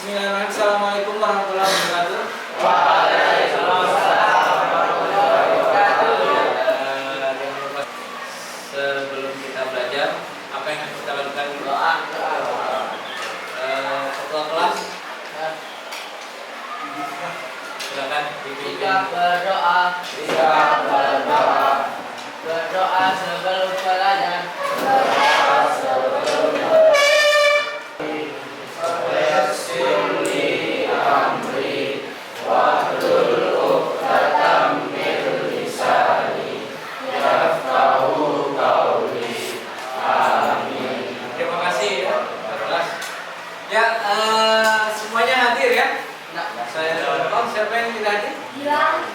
Bismillahirrahmanirrahim. Assalamualaikum warahmatullahi wabarakatuh. Waalaikumsalam warahmatullahi wabarakatuh. Sebelum kita belajar, apa yang harus kita lakukan? Doa. Ketua kelas, silakan dipimpin. Berdoa sebelum belajar. Terima kasih ya, kelas. Ya, semuanya hadir ya. Saya telepon, siapa yang tidak hadir? Gilang.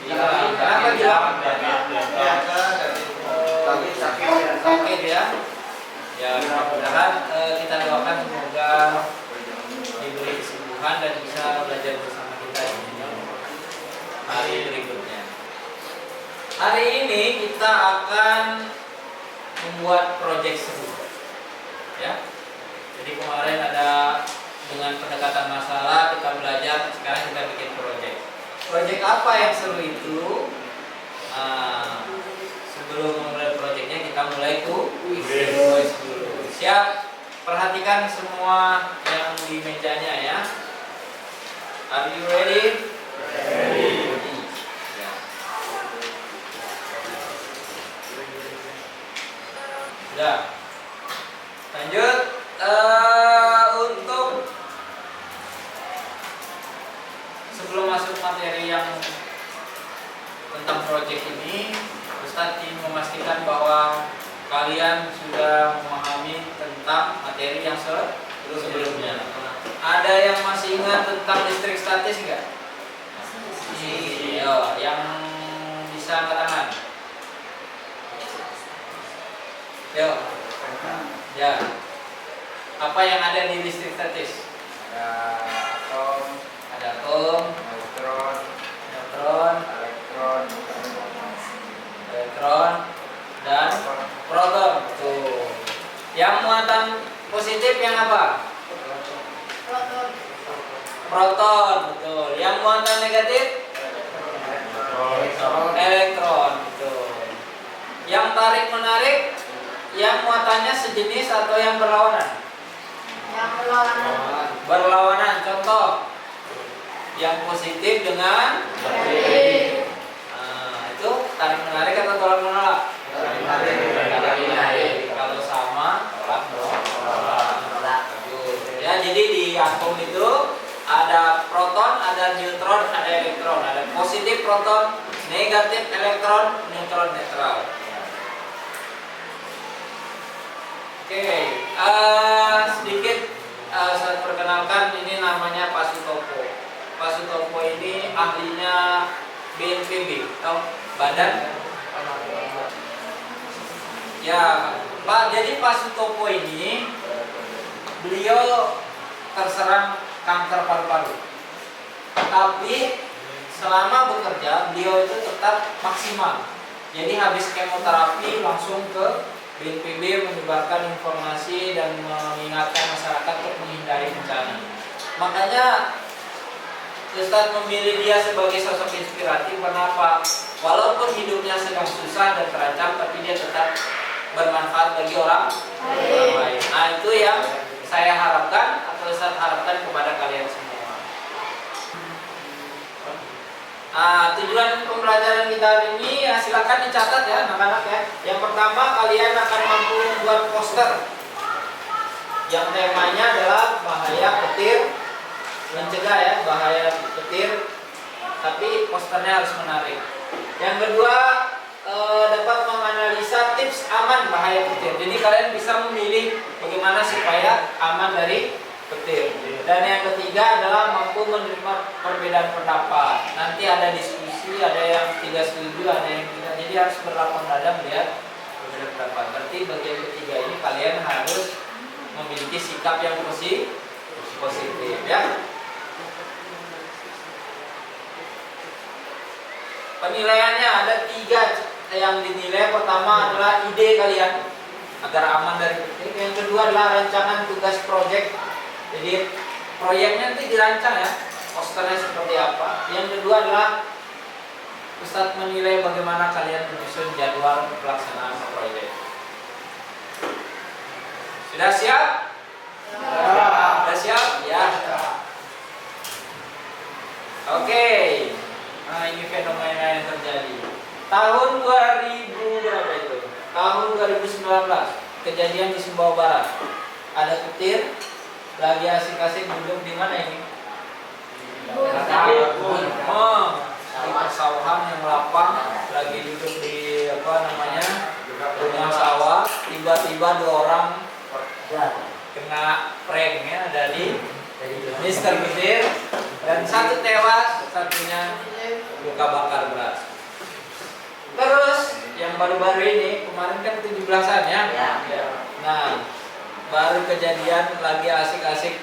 Kenapa Gilang? Sakit ya. Ya, mudah-mudahan kita doakan semoga diberi kesembuhan dan bisa belajar bersama kita di hari berikutnya. Hari ini kita akan membuat proyek seru, ya. Jadi kemarin ada dengan pendekatan masalah kita belajar, sekarang kita bikin proyek. Proyek apa yang seru itu? Sebelum memulai proyeknya kita mulai kuis dulu. Siap? Perhatikan semua yang di mejanya ya. Are you ready? Ready. Ya. Sudah. Lanjut. Untuk sebelum masuk materi yang tentang proyek ini, Ustadz ingin memastikan bahwa kalian sudah memahami tentang materi yang sebelumnya. Ada yang masih ingat tentang listrik statis enggak? Iya, yang bisa angkat tangan. Yo. Ya. Apa yang ada di listrik statis? Ada atom, neutron, elektron, dan proton. Tuh. Yang muatan positif yang apa? Proton, betul. Yang muatan negatif? Elektron, betul. Yang tarik menarik, yang muatannya sejenis atau yang berlawanan? Yang berlawanan. Berlawanan. Contoh, yang positif dengan Negatif. itu tarik menarik atau tolak menolak? Tarik menarik. Kalau sama, tolak menolak. Ya, jadi di atom itu ada proton, ada neutron, ada elektron. Ada positif proton, negatif elektron, neutron netral. Oke, sedikit saya perkenalkan, ini namanya Pak Sutopo. Pak Sutopo ini ahlinya BNPB, atau Badan. Ya, Pak. Jadi Pak Sutopo ini beliau terserang kanker paru-paru. Tapi selama bekerja beliau itu tetap maksimal. Jadi habis kemoterapi langsung ke BNPB menyebarkan informasi dan mengingatkan masyarakat untuk menghindari bencana. Makanya Ustadz memilih dia sebagai sosok inspiratif. Kenapa? Walaupun hidupnya sedang susah dan terancam, tapi dia tetap bermanfaat bagi orang lain. Nah, itu yang saya harapkan atau Ustadz harapkan kepada kalian semua. Tujuan pembelajaran kita hari ini ya, silakan dicatat ya anak-anak ya. Yang pertama, kalian akan mampu membuat poster yang temanya adalah bahaya petir, mencegah ya bahaya petir, tapi posternya harus menarik. Yang kedua, dapat menganalisa tips aman bahaya petir. Jadi kalian bisa memilih bagaimana supaya aman dari petir. Dan yang ketiga adalah mampu menerima perbedaan pendapat. Nanti ada diskusi, ada yang tidak setuju, ada yang tidak. Jadi harus berlapang dada melihat perbedaan pendapat. Berarti bagian ketiga ini kalian harus memiliki sikap yang positif ya. Penilaiannya ada 3 yang dinilai. Pertama adalah ide kalian agar aman dari petir. Yang kedua adalah rancangan tugas proyek. Jadi proyeknya nanti dirancang ya, posternya seperti apa. Yang kedua adalah Ustadz menilai bagaimana kalian menyusun jadwal pelaksanaan proyek. Sudah siap? Sudah siap? Ya. Oke. Nah, ini fenomena yang terjadi. Tahun 2000 berapa itu? Tahun 2019. Kejadian di Sumbawa Barat. Ada petir lagi asik-asik duduk di mana ini? Di persawahan yang lapang, lagi duduk di rumah sawah. Tiba-tiba 2 orang kena prank ya dari Mister Petir, dan 1 tewas, satunya luka bakar berat. Terus yang baru-baru ini kemarin kan 17-an ya. Nah, baru kejadian lagi asik-asik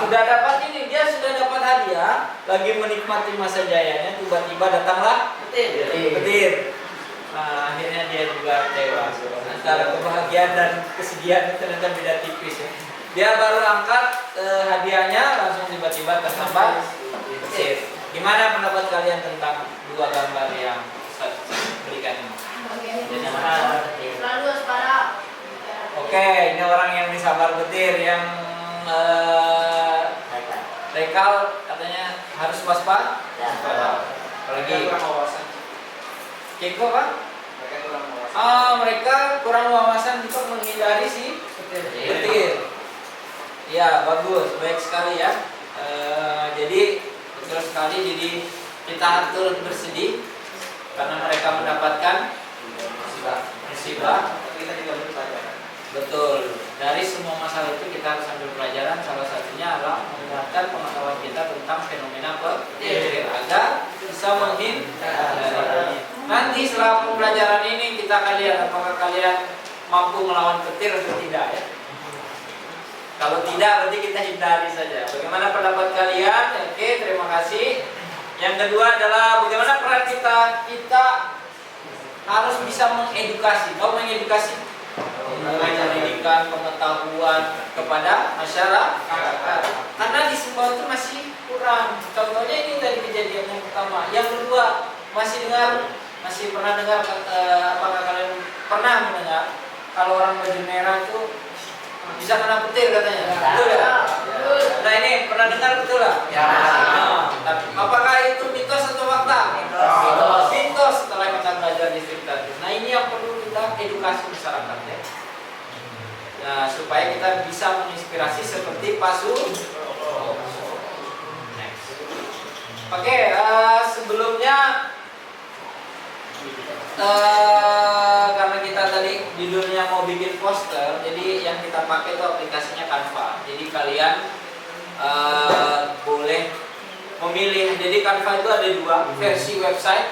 sudah dapat ini, dia sudah dapat hadiah, lagi menikmati masa jayanya, tiba-tiba datanglah petir. Nah, akhirnya dia juga tewas. Antara kebahagiaan dan kesedihan itu ternyata beda tipis ya. Dia baru angkat hadiahnya, langsung tiba-tiba tersambar petir. Gimana pendapat kalian tentang 2 gambar yang saya berikan ini? Selalu waspada. Oke, ini orang yang disambar petir, yang Rekal katanya harus waspada. Apalagi Keko apa? Mereka kurang wawasan untuk menghindari si petir. Ya, bagus, baik sekali ya. Jadi betul sekali. Jadi kita turut bersedih karena mereka mendapatkan musibah. Kita juga berpelajaran. Betul. Dari semua masalah itu kita harus ambil pelajaran. Salah satunya adalah menguatkan pengetahuan kita tentang fenomena petir agar bisa menghindari. Nanti setelah pembelajaran ini kita akan lihat apakah kalian mampu melawan petir atau tidak ya. Kalau tidak berarti kita hindari saja. Bagaimana pendapat kalian? Oke, terima kasih. Yang kedua adalah bagaimana peran kita? Kita harus bisa mengedukasi. Mau mengedukasi? Pendidikan, pengetahuan kepada masyarakat. Karena di Sumbawa itu masih kurang. Contohnya ini tadi kejadian yang pertama. Yang kedua, masih pernah dengar? Apakah kalian pernah mendengar kalau orang baju merah itu bisa kena petir katanya? Betul ya? Nah, ini pernah dengar betul lah? Ya. Apakah itu mitos atau fakta? Mitos setelah kita belajar di Tadi. Nah, ini yang perlu kita edukasi masyarakat ya. Nah, supaya kita bisa menginspirasi seperti Pasu. Oke, sebelumnya karena kita tadi judulnya mau bikin poster, jadi yang kita pakai itu aplikasinya Canva. Jadi kalian boleh memilih. Jadi Canva itu ada 2, versi website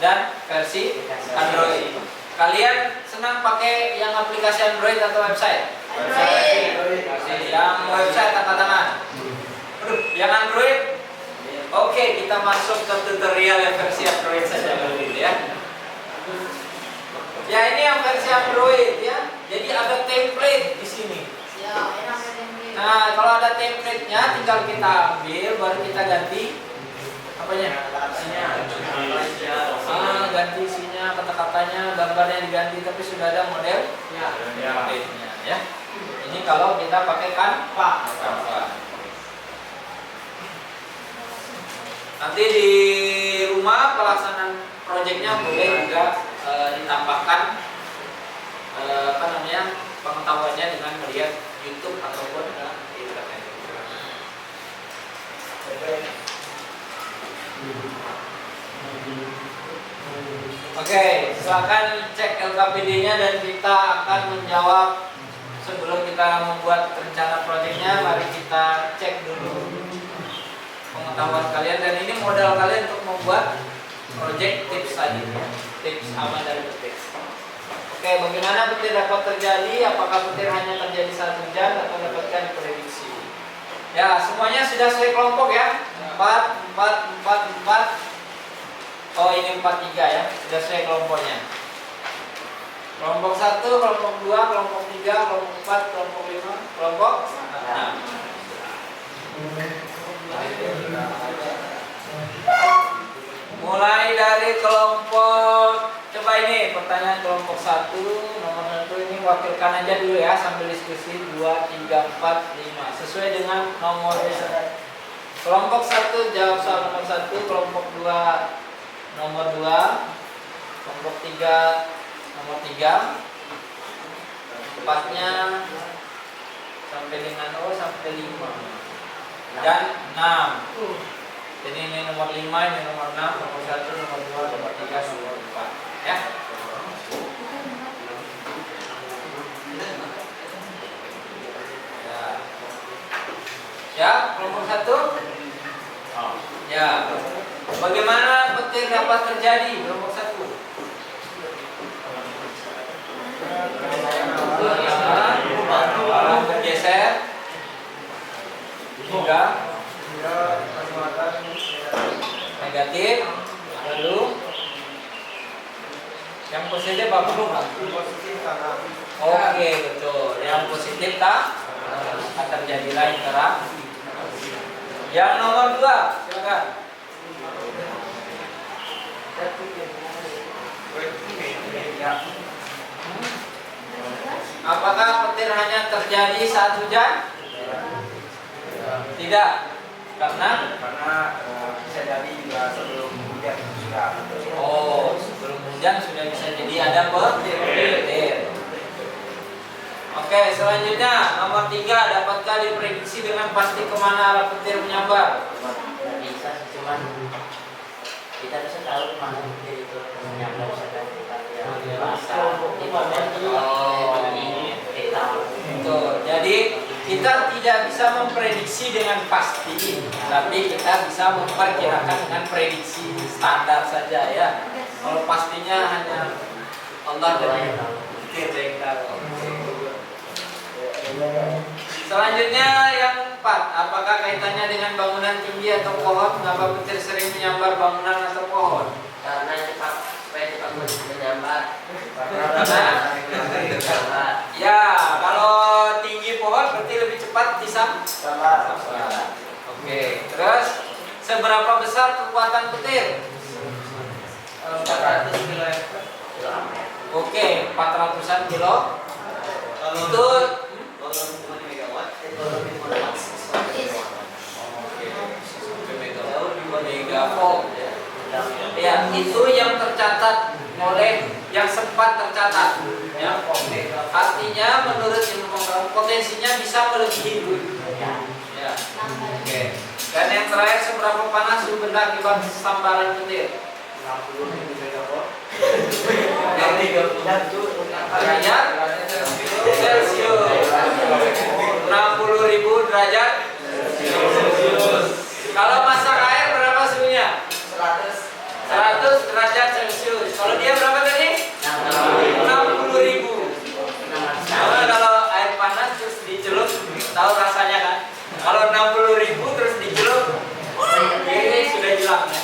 dan versi Android. Kalian senang pakai yang aplikasi Android atau website? Android. Yang website angkat tangan. Yang Android? Oke, kita masuk ke tutorial yang versi Android saja kalau gitu ya. Ya, ini yang versi Android ya. Jadi ada template di sini. Ya, enak template. Nah, kalau ada template-nya tinggal kita ambil, baru kita ganti apanya? Ganti isinya, kata-katanya, gambarnya diganti, tapi sudah ada model template-nya ya. Ini kalau kita pakai Canva. Nanti di rumah pelaksanaan proyeknya boleh juga ditambahkan pengetahuannya dengan melihat YouTube ataupun internet. Oke, silakan cek LKPD-nya dan kita akan menjawab. Sebelum kita membuat rencana proyeknya, mari kita cek dulu pengetahuan kalian, dan ini modal kalian untuk membuat proyek tips tadi, tips aman dari petir. Oke, bagaimana petir dapat terjadi? Apakah petir hanya terjadi saat hujan atau dapatkan diprediksi? Ya, semuanya sudah sesuai kelompok ya. 4, 4, 4, 4. Oh, ini 4, 3 ya. Sudah sesuai kelompoknya. Kelompok 1, kelompok 2, kelompok 3, kelompok 4, kelompok 5, kelompok 6. Mulai dari kelompok, coba ini pertanyaan kelompok 1 nomor 1 ini wakilkan aja dulu ya sambil diskusi 2, 3, 4, 5 sesuai dengan nomornya. Kelompok 1 jawab soal nomor 1, kelompok 2 nomor 2, kelompok 3 nomor 3, empatnya sampai dengan sampai 5 dan 6. Jadi ini nomor 5, ini nomor 6, nomor 1, nomor 2, nomor 3, nomor 4 ya. Ya, kelompok 1. Ya. Bagaimana petir dapat terjadi? Kelompok 1. Bergeser hingga negatif, lalu yang positif apa? Oke, betul. Yang positif tak akan terjadilah interaksi. Yang nomor 2, silakan. Apakah petir hanya terjadi saat hujan? Tidak. Karena bisa jadi juga sebelum hujan sudah. oh, sebelum hujan sudah bisa jadi ada petir. Oke, selanjutnya nomor 3, dapatkah diprediksi dengan pasti kemana arah petir menyambar? Bisa sih, cuman kita bisa tahu mana petir itu menyambar sedang kita basah di bawah kita. Betul. Jadi kita tidak bisa memprediksi dengan pasti, tapi kita bisa memperkirakan dengan prediksi standar saja ya. Kalau pastinya hanya Allah dan petir yang tahu. Selanjutnya yang 4, apakah kaitannya dengan bangunan tinggi atau pohon? Mengapa petir sering menyambar bangunan atau pohon? Karena cepat supaya cepat menyambar. Ya, kalau tinggi pohon berarti lebih cepat disambar. Oke, terus seberapa besar kekuatan petir? 400 kilo. Oke, 400-an kilo. Itu megavolt. Ya, itu yang tercatat oleh yang sempat tercatat. Ya, artinya menurut ilmu pengetahuan potensinya bisa melebihi itu. Ya. Oke. Dan yang terakhir, seberapa panas suhu benda akibat sambaran petir? 60.000 megawatt. Yang 30 derajat Celcius. 60.000 derajat Celcius. Kalau masak air berapa suhunya? 100 derajat Celcius. Kalau dia berapa tadi? 60.000. Nah, kalau air panas terus dicelup, tahu rasanya kan? Kalau 60.000 terus dicelup, ini sudah hilang ya.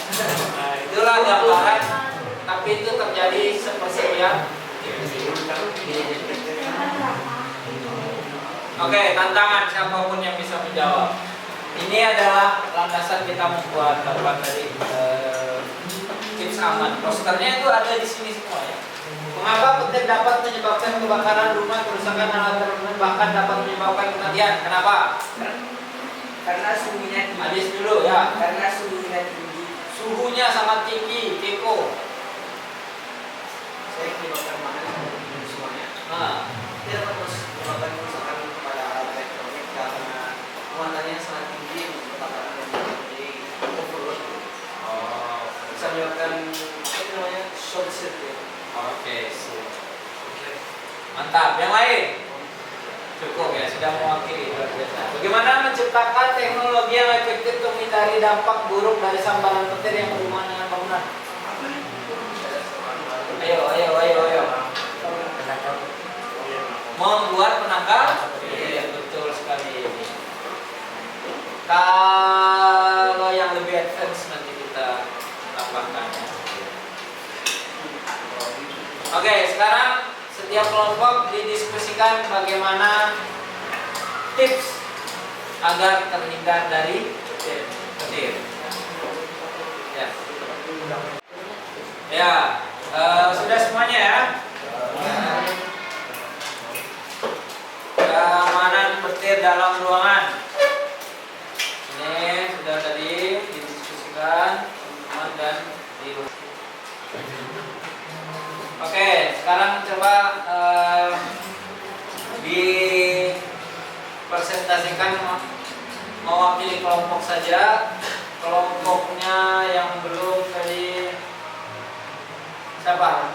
Nah, itulah gambaran. Tapi itu terjadi sepersekian. Oke, tantangan siapapun yang bisa menjawab. Ini adalah landasan kita membuat dari tips aman. Posternya itu ada di sini semua ya. Mengapa petir dapat menyebabkan kebakaran rumah, kerusakan alat bangunan, bahkan dapat menyebabkan kematian? Kenapa? Karena suhunya tinggi. Adis dulu ya. Karena suhunya tinggi. Suhunya sangat tinggi, Keko. Saya menyebabkan mana semuanya. Nah, Dia dapat menyebabkan kerusakan kepada alat elektronik karena muatannya sangat tinggi untuk kebakaran yang menjadi overload. Bisa menyebabkan apa namanya short circuit. oke. Mantap. Yang lain? Cukup ya, sudah mewakili luar biasa. Bagaimana menciptakan teknologi yang efektif untuk menghindari dampak buruk dari sambaran petir yang berhubungan dengan bangunan? Ayo. Membuat penangkal? Iya, betul sekali. Kalau yang lebih advance nanti kita tambahkan. Oke, sekarang setiap kelompok didiskusikan bagaimana tips agar terhindar dari petir. Ya. Ya, sudah semuanya ya. Keamanan petir dalam ruangan. Ini sudah tadi didiskusikan teman-teman dan di rumah. Oke, sekarang coba dipresentasikan mewakili kelompok saja. Kelompoknya yang belum tadi siapa?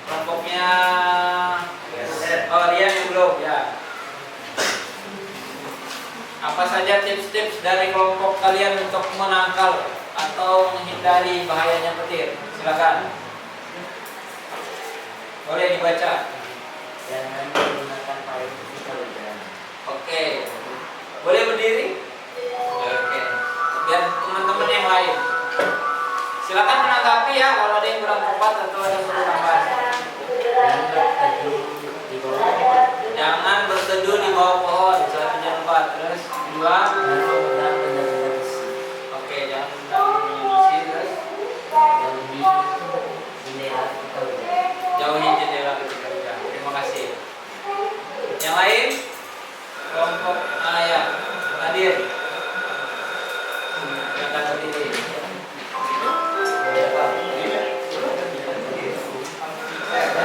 Kelompoknya Rian yang belum ya. Apa saja tips-tips dari kelompok kalian untuk menangkal atau menghindari bahayanya petir? Silakan. Boleh dibaca. Jangan menggunakan payung ketika hujan. Oke. Boleh berdiri? Oke. Dan teman-teman yang lain. Silakan menanggapi ya kalau ada yang kurang tepat atau ada perlu tambahan. Jangan berteduh di bawah pohon. Jangan berteduh di bawah pohon. Satu jangan lupa. Terus kedua. Jangan memegang benda-benda besi. Oke, jangan memegang besi. Terus Jauhi jendela ketika hujan. jauhi jendela ketika hujan. Terima kasih. Yang lain? Kelompok ayah hadir. Silakan berdiri.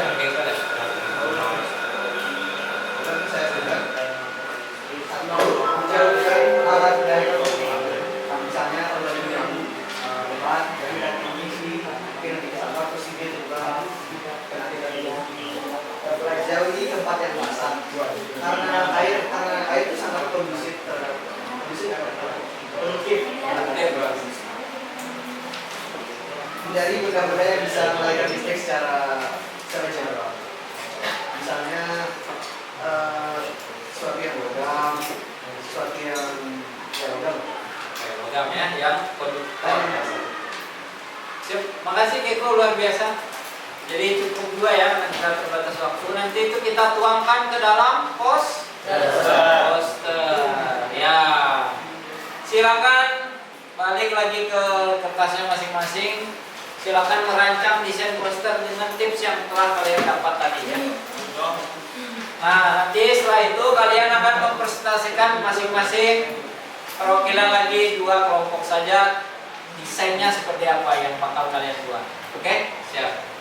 Oke, boleh. Menjauhkan alat dari misalnya kalau dari yang depan dari kondisi mungkin di sampah terus ini juga kena tidak jauhi tempat yang basah karena air itu sangat kondusif terhadap produktif. Hindari benda-benda yang bisa melahirkan listrik secara general. Misalnya sesuatu yang logam, sesuatu yang logam. Oke, logam ya, yang konduktor. Siap, makasih Keko luar biasa. Jadi cukup dua ya, karena terbatas waktu. Nanti itu kita tuangkan ke dalam poster. Ya, silakan balik lagi ke kertasnya masing-masing. Silakan merancang desain poster dengan tips yang telah kalian dapat tadi ya. Nah, nanti setelah itu kalian akan mempresentasikan masing-masing perwakilan lagi 2 kelompok saja. Desainnya seperti apa yang bakal kalian buat. Oke? Siap.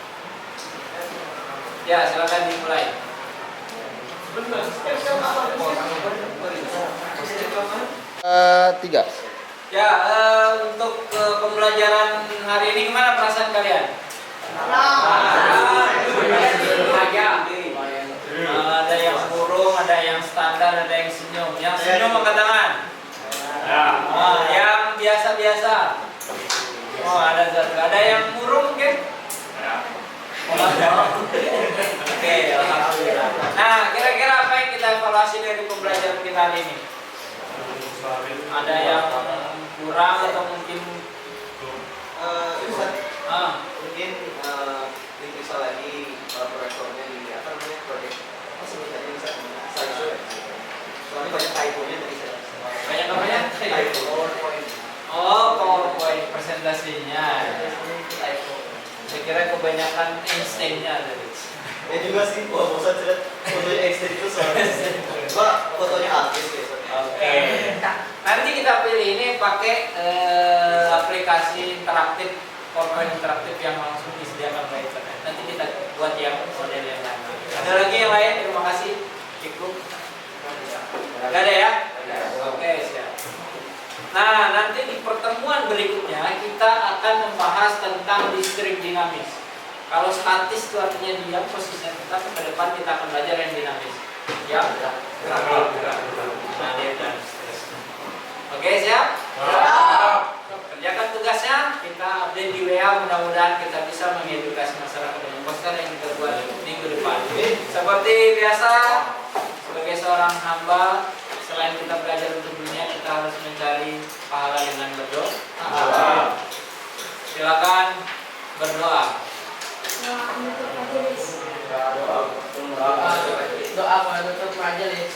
Ya, silakan dimulai. Tiga. Ya, untuk pembelajaran hari ini gimana perasaan kalian? Ada yang murung, ada yang standar, ada yang senyum. Yang senyum angkat tangan. Yang biasa-biasa. Oh, ada satu. Ada yang murung mungkin? Oke, alhamdulillah. Nah, kira-kira apa yang kita evaluasi dari pembelajaran kita hari ini? Ada yang kurang atau mungkin mungkin diperiksa lagi proyektornya di apa namanya proyek apa sebutannya bisa soalnya banyak typo-nya tadi saya banyak namanya? PowerPoint. Oh, PowerPoint presentasinya. Typo. Saya kira kebanyakan instingnya tadi. Ya juga sih, wah bosan lihat fotonya ekstrim itu soalnya. Coba fotonya artis ya. Oke. Nanti kita pilih ini pakai aplikasi interaktif, PowerPoint interaktif yang langsung disediakan oleh internet. Nanti kita buat yang model yang lain. Ada lagi yang lain? Terima kasih. Cukup. Gak ada ya? Oke, siap. Nah, nanti di pertemuan berikutnya kita akan membahas tentang listrik dinamis. Kalau statis itu artinya diam, posisinya tetap. Ke depan kita akan belajar yang dinamis. Ya, gerak. Nadir dan seterusnya. Oke, siap? Kerjakan tugasnya. Kita update di WA. Mudah-mudahan kita bisa mengedukasi masyarakat dengan poster yang kita buat minggu depan. Seperti biasa, sebagai seorang hamba, selain kita belajar untuk dunia, kita harus mencari pahala dengan berdoa. Silakan berdoa. Doa menutup majelis.